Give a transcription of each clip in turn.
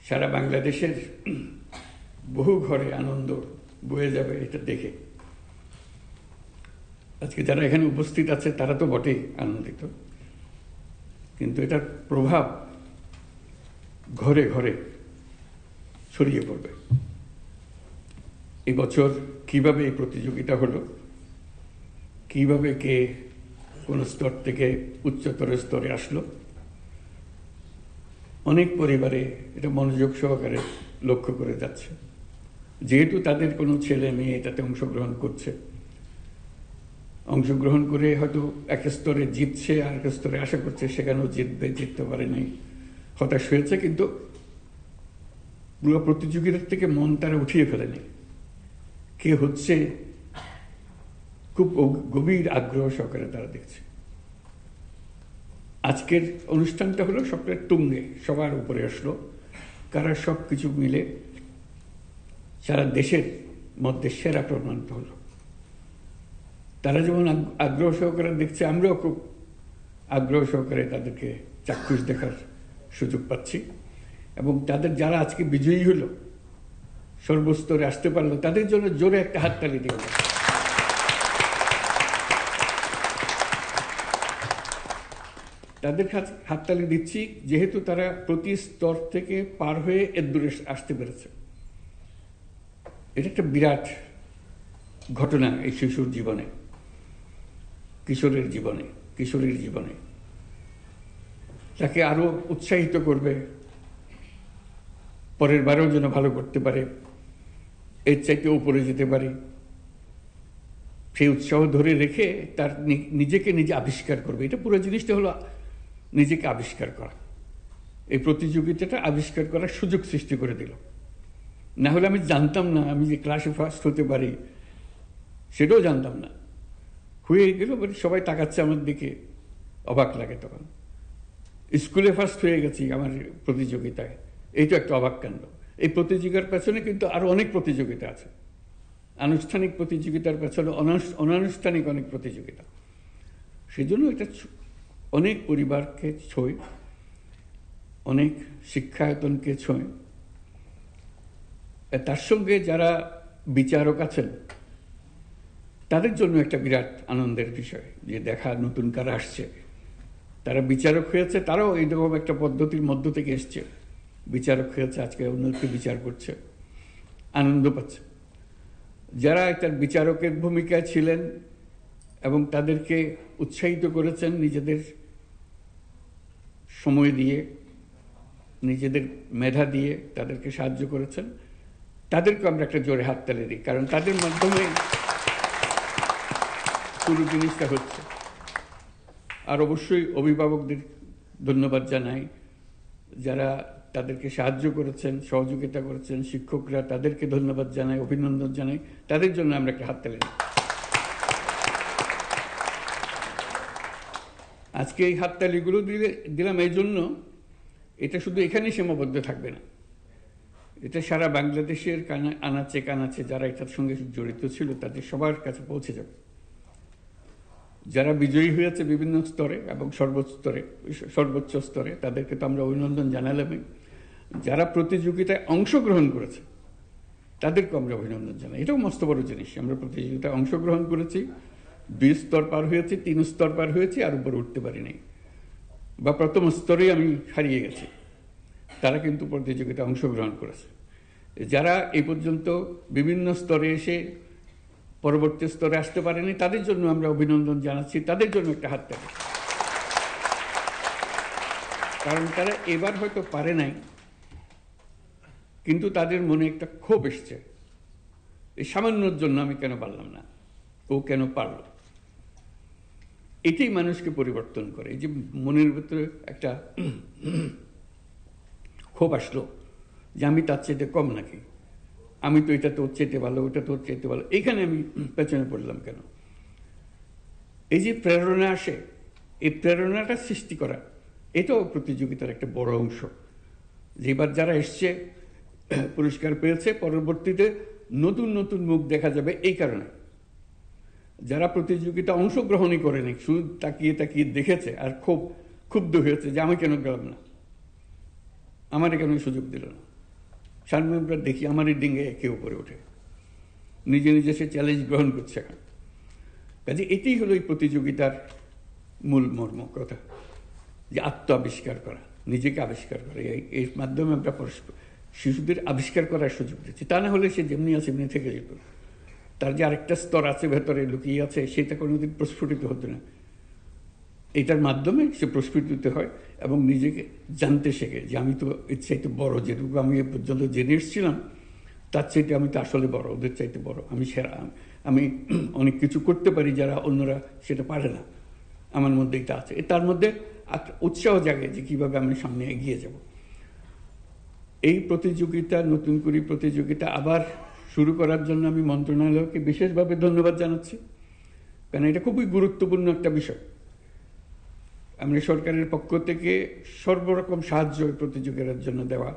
সারা বাংলাদেশের বহু ঘরে আনন্দ বয়ে যাবে এটা দেখে। আজকে যারা এখানে উপস্থিত আছে তারা তো বটেই আনন্দিত, কিন্তু এটার প্রভাব ঘরে ঘরে ছড়িয়ে পড়বে। এবছর কিভাবে এই প্রতিযোগিতা হলো, কিভাবে কে কোন স্তর থেকে উচ্চতর স্তরে আসলো, অনেক পরিবারে এটা মনোযোগ সহকারে লক্ষ্য করে যাচ্ছে। যেহেতু তাদের কোনো ছেলে মেয়ে এটাতে অংশগ্রহণ করছে, অংশগ্রহণ করে হয়তো এক স্তরে জিতছে, আর এক স্তরে আশা করছে সেখানেও জিতবে, জিততে পারে নাই, হতাশ হয়েছে, কিন্তু পুরো প্রতিযোগিতার থেকে মন তারা উঠিয়ে ফেলেনি। কে হচ্ছে খুব গভীর আগ্রহ সহকারে তারা দেখছে। আজকের অনুষ্ঠানটা হলো সবটার তুঙ্গে, সবার উপরে আসলো, কারা সব কিছু মিলে সারা দেশের মধ্যে সেরা প্রমাণিত হলো। তারা যেমন আগ্রহ সহকারে দেখছে, আমরাও খুব আগ্রহ সহকারে তাদেরকে চাক্ষুষ দেখার সুযোগ পাচ্ছি। এবং তাদের যারা আজকে বিজয়ী হলো, সর্বস্তরে আসতে পারলো, তাদের জন্য জোরে একটা হাততালি দিয়ে দেয়। তাদের হাততালি দিচ্ছি যেহেতু তারা প্রতি স্তর থেকে পার হয়ে এর দূরে আসতে পেরেছে। এটা একটা বিরাট ঘটনা এই শিশুর জীবনে, কিশোরের জীবনে, কিশোরীর জীবনে। তাকে আরো উৎসাহিত করবে, পরের বারেও যেন ভালো করতে পারে, এর চাইতে উপরে যেতে পারে, সেই উৎসাহ ধরে রেখে তার নিজেকে নিজে আবিষ্কার করবে। এটা পুরো জিনিসটা হলো নিজেকে আবিষ্কার করা। এই প্রতিযোগিতাটা আবিষ্কার করার সুযোগ সৃষ্টি করে দিল। না হলে আমি জানতাম না আমি যে ক্লাসে ফার্স্ট হতে পারি, সেটাও জানতাম না। হয়ে গেল, সবাই তাকাচ্ছে আমার দিকে, অবাক লাগে। তখন স্কুলে ফার্স্ট হয়ে গেছি আমার প্রতিযোগিতায়, এইটা একটা অবাক কাণ্ড। এই প্রতিযোগিতার পেছনে কিন্তু আরো অনেক প্রতিযোগিতা আছে। আনুষ্ঠানিক প্রতিযোগিতার পেছনে অনানুষ্ঠানিক অনেক প্রতিযোগিতা। সেই জন্য এটা অনেক পরিবারকে ছোঁয়, অনেক শিক্ষায়তনকে ছোঁয়। তার সঙ্গে যারা বিচারক আছেন তাদের জন্য একটা বিরাট আনন্দের বিষয় যে দেখা নতুন কারা আসছে, তারা বিচারক হয়েছে, তারাও এইরকম একটা পদ্ধতির মধ্য থেকে এসছে, বিচারক হয়েছে, আজকে অন্যকে বিচার করছে, আনন্দ পাচ্ছে। যারা একটা বিচারকের ভূমিকায় ছিলেন এবং তাদেরকে উৎসাহিত করেছেন নিজেদের সময় দিয়ে, নিজেদের মেধা দিয়ে তাদেরকে সাহায্য করেছেন, তাদেরকে আমরা একটা জোরে হাততালি দিই, কারণ তাদের মাধ্যমে পুরো জিনিসটা হচ্ছে। আর অবশ্যই অভিভাবকদের ধন্যবাদ জানাই, যারা তাদেরকে সাহায্য করেছেন, সহযোগিতা করেছেন, শিক্ষকরা, তাদেরকে ধন্যবাদ জানাই, অভিনন্দন জানাই, তাদের জন্য আমরা একটা হাততালি দিই। আজকে এই হাততালিগুলো দিলাম এই জন্য, এটা শুধু এখানেই সীমাবদ্ধ থাকবে না, এটা সারা বাংলাদেশের আনাচে কানাচে যারা এটার সঙ্গে জড়িত ছিল তাদের সবার কাছে পৌঁছে যাবে। যারা বিজয়ী হয়েছে বিভিন্ন স্তরে এবং সর্বোচ্চ স্তরে, তাদেরকে তো আমরা অভিনন্দন জানালামই। যারা প্রতিযোগিতায় অংশগ্রহণ করেছে তাদেরকে আমরা অভিনন্দন জানাই। এটাও মস্ত বড় জিনিস। আমরা প্রতিযোগিতায় অংশগ্রহণ করেছি, 2 স্তর পার হয়েছি, 3 স্তর পার হয়েছি, আর উপরে উঠতে পারি নাই, বা প্রথম স্তরে আমি হারিয়ে গেছি। তারা কিন্তু প্রতিযোগিতায় অংশগ্রহণ করেছে। যারা এই পর্যন্ত বিভিন্ন স্তরে এসে পরবর্তী স্তরে আসতে পারেনি, তাদের জন্য আমরা অভিনন্দন জানাচ্ছি, তাদের জন্য একটা হাততালি। কারণ তারা এবার হয়তো পারে নাই, কিন্তু তাদের মনে একটা ক্ষোভ এসছে, এই সামান্যর জন্য আমি কেন পারলাম না, ও কেন পারল। এটাই মানুষকে পরিবর্তন করে। এই যে মনের ভিতরে একটা ক্ষোভ আসলো যে আমি তার চাইতে কম নাকি, আমি তো এটা তোর চাইতে ভালো, ওটা তোর চাইতে ভালো, এইখানে আমি পেছনে পড়লাম কেন। এই যে প্রেরণা আসে, এই প্রেরণাটা সৃষ্টি করা, এটাও প্রতিযোগিতার একটা বড় অংশ। যে এবার যারা এসছে, পুরস্কার পেয়েছে, পরবর্তীতে নতুন নতুন মুখ দেখা যাবে। এই কারণে যারা প্রতিযোগিতা অংশগ্রহণই করেনি, শুধু তাকিয়ে তাকিয়ে দেখেছে আর খুব ক্ষুব্ধ হয়েছে যে আমি কেন গেলাম না, আমার কেন সুযোগ দিল না, সারমেম্বরা দেখি আমারই ডিঙ্গে একে উপরে ওঠে, নিজে নিজে সে চ্যালেঞ্জ গ্রহণ করছে এখন। কাজে এটাই হলো এই প্রতিযোগিতার মূল মর্ম কথা, যে আত্ম আবিষ্কার করা, নিজেকে আবিষ্কার করা। এর মাধ্যমে আমরা পরস্পর শিশুদের আবিষ্কার করার সুযোগ দিচ্ছি। তা না হলে সে যেমনি আছে এমনি থেকে যেত, তার যে আরেকটা স্তর আছে ভেতরে লুকিয়ে আছে, সেটা কোনোদিন প্রস্ফুটিত হতো না। এটার মাধ্যমে সে প্রস্ফুটিত হয় এবং নিজেকে জানতে শেখে যে আমি তো এর চাইতে বড়, যেটুকু আমি এ পর্যন্ত জেনে এসেছিলাম তার চাইতে আমি তো আসলে বড়, ওদের চাইতে বড়, আমি সেরা, আমি অনেক কিছু করতে পারি যারা অন্যরা সেটা পারে না, আমার মধ্যে এটা আছে। তার মধ্যে উৎসাহ জাগে যে কীভাবে আমি সামনে এগিয়ে যাব। এই প্রতিযোগিতা, নতুন করে প্রতিযোগিতা আবার শুরু করার জন্য আমি মন্ত্রণালয়কে বিশেষভাবে ধন্যবাদ জানাচ্ছি, কারণ এটা খুবই গুরুত্বপূর্ণ একটা বিষয়। আমরা সরকারের পক্ষ থেকে সর্বরকম সাহায্য প্রতিযোগিতার জন্য দেওয়া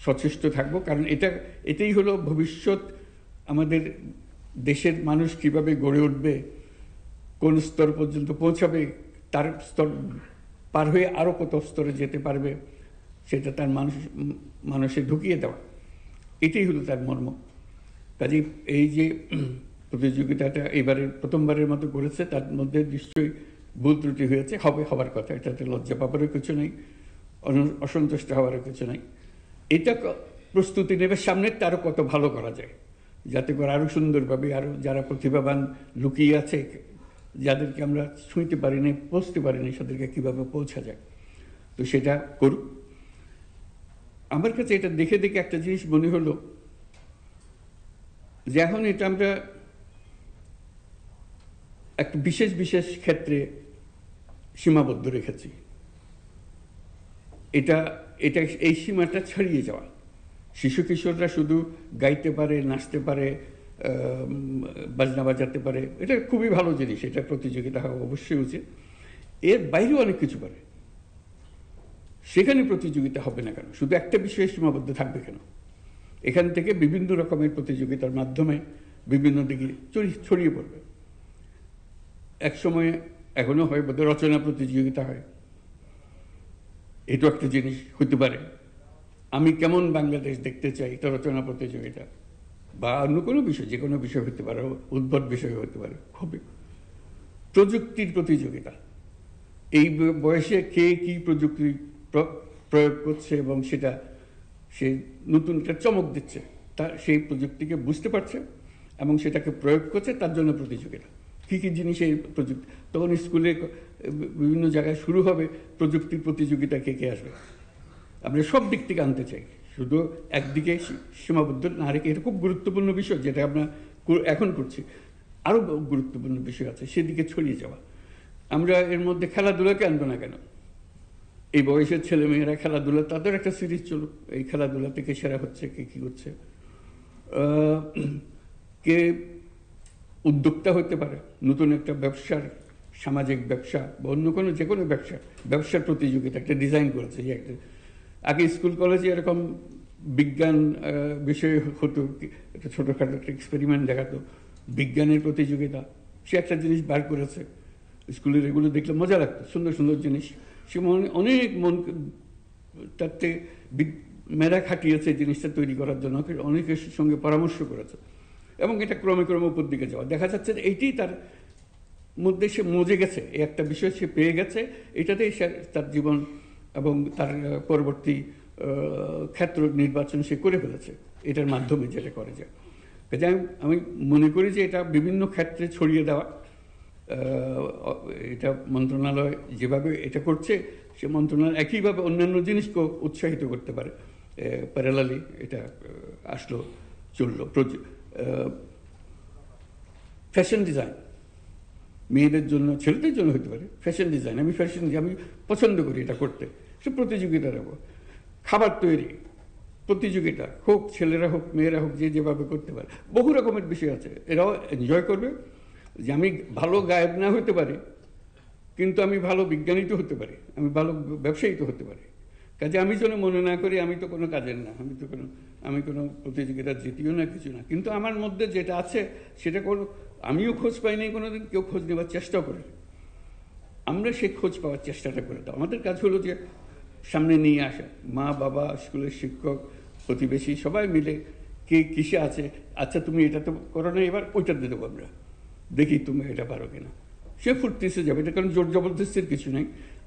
সচেষ্ট থাকব, কারণ এটাই হলো ভবিষ্যৎ। আমাদের দেশের মানুষ কিভাবে গড়ে উঠবে, কোন স্তর পর্যন্ত পৌঁছাবে, তার স্তর পার হয়ে আরও কত স্তরে যেতে পারবে, সেটা তার মানুষে ঢুকিয়ে দেওয়া, এটাই হলো তার মর্ম। কাজেই এই যে প্রতিযোগিতাটা এবারে প্রথমবারের মতো করেছে, তার মধ্যে নিশ্চয়ই ভুল ত্রুটি হয়েছে, হবার কথা, এটাতে লজ্জা পাবারও কিছু নেই, অসন্তুষ্ট হওয়ারও কিছু নেই। এটা প্রস্তুতি নেবে সামনে আরও কত ভালো করা যায়, যাতে করে আরও সুন্দরভাবে আরও যারা প্রতিভাবান লুকিয়ে আছে, যাদেরকে আমরা ছুঁইতে পারিনি, পৌঁছতে পারিনি, তাদেরকে কীভাবে পৌঁছা যায়, তো সেটা করুক। আমার কাছে এটা দেখে দেখে একটা জিনিস মনে হলো যে এখন এটা আমরা একটা বিশেষ বিশেষ ক্ষেত্রে সীমাবদ্ধ রেখেছি। এটা এই সীমাটা ছাড়িয়ে যাওয়া। শিশু কিশোররা শুধু গাইতে পারে, নাচতে পারে, বাজনা বাজাতে পারে, এটা খুবই ভালো জিনিস, এটা প্রতিযোগিতা হওয়া অবশ্যই উচিত। এর বাইরেও অনেক কিছু পারে, সেখানে প্রতিযোগিতা হবে না কেন? শুধু একটা বিষয়ে সীমাবদ্ধ থাকবে কেন? এখান থেকে বিভিন্ন রকমের প্রতিযোগিতার মাধ্যমে বিভিন্ন দিকে ছড়িয়ে পড়বে। এক সময় এখনো হয় বোধহয় রচনা প্রতিযোগিতা হয়, এটাও একটা জিনিস হতে পারে। আমি কেমন বাংলাদেশ দেখতে চাই, এটা রচনা প্রতিযোগিতা, বা অন্য কোনো বিষয়, যে কোনো বিষয় হতে পারে, উদ্ভট বিষয় হতে পারে, হবে। প্রযুক্তির প্রতিযোগিতা, এই বয়সে কে কি প্রযুক্তি প্রয়োগ করছে এবং সেটা সে নতুন একটা চমক দিচ্ছে, তার সেই প্রযুক্তিকে বুঝতে পারছে এবং সেটাকে প্রয়োগ করছে, তার জন্য প্রতিযোগিতা। কী কী জিনিস এই প্রযুক্তি, তখন স্কুলে বিভিন্ন জায়গায় শুরু হবে প্রযুক্তির প্রতিযোগিতা, কে কে আসবে। আমরা সব দিক থেকে আনতে চাই, শুধু একদিকে সীমাবদ্ধ না রেখে। এটা খুব গুরুত্বপূর্ণ বিষয়, যেটা আমরা এখন করছি। আরও গুরুত্বপূর্ণ বিষয় আছে, সেদিকে ছড়িয়ে যাওয়া। আমরা এর মধ্যে খেলাধুলাকে আনবো না কেন? এই বয়সের ছেলেমেয়েরা খেলাধুলা, তাদের একটা সিরিজ চলুক, এই খেলাধুলা থেকে সেরা হচ্ছে, কে কী করছে, কে উদ্যোক্তা হতে পারে, নতুন একটা ব্যবসার, সামাজিক ব্যবসা বা অন্য কোনো যে কোনো ব্যবসার প্রতিযোগিতা একটা ডিজাইন করেছে। যে একটা আগে স্কুল কলেজে এরকম বিজ্ঞান বিষয় হতো, একটা ছোটোখাটো একটা এক্সপেরিমেন্ট দেখাতো, বিজ্ঞানের প্রতিযোগিতা, সে একটা জিনিস বার করেছে। স্কুলের এগুলো দেখলে মজা লাগতো, সুন্দর সুন্দর জিনিস। সে অনেক তাতে মেধা খাটিয়েছে জিনিসটা তৈরি করার জন্য, অনেকের সঙ্গে পরামর্শ করেছে, এবং এটা ক্রমে ক্রমে উপর দিকে যাওয়া। দেখা যাচ্ছে যে এইটি তার মধ্যে সে মজে গেছে, এই একটা বিষয় সে পেয়ে গেছে, এটাতেই সে তার জীবন এবং তার পরবর্তী ক্ষেত্র নির্বাচন সে করে ফেলেছে, এটার মাধ্যমে যেটা করে যায়। কাজে আমি মনে করি যে এটা বিভিন্ন ক্ষেত্রে ছড়িয়ে দেওয়া, এটা মন্ত্রণালয় যেভাবে এটা করছে, সে মন্ত্রণালয় একইভাবে অন্যান্য জিনিসকেও উৎসাহিত করতে পারে। প্যারালালি এটা আসলো, চললো। ফ্যাশন ডিজাইন মেয়েদের জন্য, ছেলেদের জন্য হতে পারে। ফ্যাশন ডিজাইন, আমি পছন্দ করি এটা করতে, সে প্রতিযোগিতা দেবো। খাবার তৈরি প্রতিযোগিতা হোক, ছেলেরা হোক মেয়েরা হোক, যে যেভাবে করতে পারে। বহু রকমের বিষয় আছে, এরাও এনজয় করবে। যে আমি ভালো গায়ক না হতে পারি, কিন্তু আমি ভালো বিজ্ঞানী তো হতে পারি, আমি ভালো ব্যবসায়ী তো হতে পারি। কাজে আমি যেন মনে না করি আমি তো কোনো কাজের না, আমি কোনো প্রতিযোগিতা জিতিও না, কিছু না। কিন্তু আমার মধ্যে যেটা আছে সেটা আমিও খোঁজ পাইনি কোনোদিন, কেউ খোঁজ নেওয়ার চেষ্টাও করে। আমরা সেই খোঁজ পাওয়ার চেষ্টাটা করে দাও। আমাদের কাজ হলো যে সামনে নিয়ে আসা, মা বাবা, স্কুলের শিক্ষক, প্রতিবেশী সবাই মিলে কে কিসে আছে, আচ্ছা তুমি এটা তো করো না, এবার ওইটাতে দেবো আমরা, দেখি তুমি এটা পারো কিনা। সে ফুর্তিতে যাবে, এটা কারণ জোর জবরদস্তির কিছু নেই,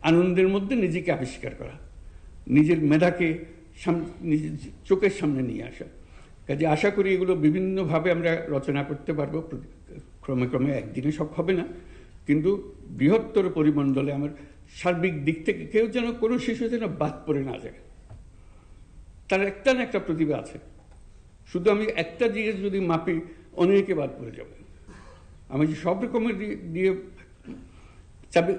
আনন্দের মধ্যে নিজেকে আবিষ্কার করা, নিজের মেধাকে নিজের চোখের সামনে নিয়ে আসা। কাজে আশা করি এগুলো বিভিন্নভাবে আমরা রচনা করতে পারবো, ক্রমে ক্রমে একদিনে সব হবে না, কিন্তু বৃহত্তর পরিমণ্ডলে আমার সার্বিক দিক থেকে কেউ যেন কোনো শিশু যেন বাদ পড়ে না যায়। তার একটা না একটা প্রতিভা আছে, শুধু আমি একটা দিকে যদি মাপি অনেকে বাদ পড়ে যাবে। আমি যে সব রকমের দিয়ে চাবি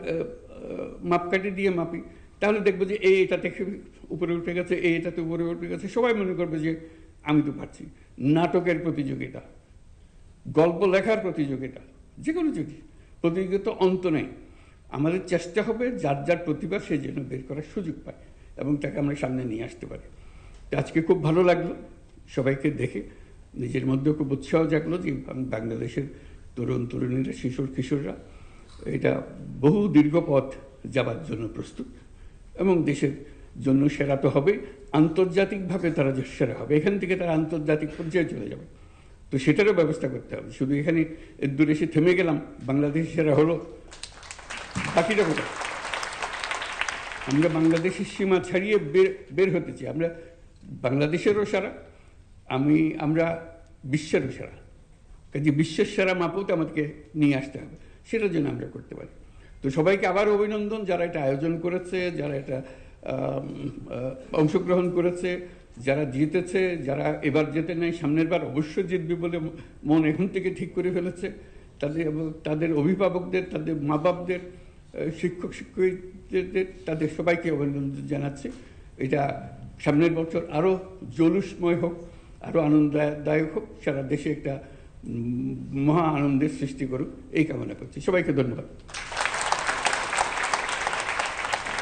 মাপকাঠি দিয়ে মাপি, তাহলে দেখবো যে এটা থেকে উপরে উঠে গেছে, এটাতে উপরে উঠে গেছে, সবাই মনে করবে যে আমি তো পারছি। নাটকের প্রতিযোগিতা, গল্প লেখার প্রতিযোগিতা, যে কোনো প্রতিযোগিতা অন্ত নেই। আমাদের চেষ্টা হবে যার যার প্রতিভা সে যেন বের করার সুযোগ পায় এবং তাকে আমরা সামনে নিয়ে আসতে পারি। তো আজকে খুব ভালো লাগলো সবাইকে দেখে, নিজের মধ্যেও খুব উৎসাহ জাগলো যে বাংলাদেশের তরুণ তরুণীরা, কিশোররা এটা বহু দীর্ঘ পথ যাবার জন্য প্রস্তুত এবং দেশের জন্য সেরা তো হবে, আন্তর্জাতিকভাবে তারা যে সেরা হবে, এখান থেকে তারা আন্তর্জাতিক পর্যায়ে চলে যাবে। তো সেটারও ব্যবস্থা করতে হবে। শুধু এখানে দূরে এসে থেমে গেলাম, বাংলাদেশ সেরা হলো, বাকিটা কোথায়? আমরা বাংলাদেশের সীমা ছাড়িয়ে বের হতে চাই। আমরা বাংলাদেশেরও সেরা, আমরা বিশ্বেরও সেরা। কাজে বিশ্বের সেরা মাপতে আমাদেরকে নিয়ে আসতে হবে, সেটার জন্য আমরা করতে পারি। তো সবাইকে আবার অভিনন্দন, যারা এটা আয়োজন করেছে, যারা এটা অংশগ্রহণ করেছে, যারা জিতেছে, যারা এবার জেতে নেয় সামনের বার অবশ্যই জিতবে বলে মন এখন থেকে ঠিক করে ফেলেছে, তাদের অভিভাবকদের, তাদের মা বাপদের, শিক্ষক শিক্ষিকাদের, তাদের সবাইকে অভিনন্দন জানাচ্ছি। এটা সামনের বছর আরও জলুসময় হোক, আরও আনন্দদায়ক হোক, সারা দেশে একটা মহা আনন্দের সৃষ্টি করুক, এই কামনা করছি। সবাইকে ধন্যবাদ।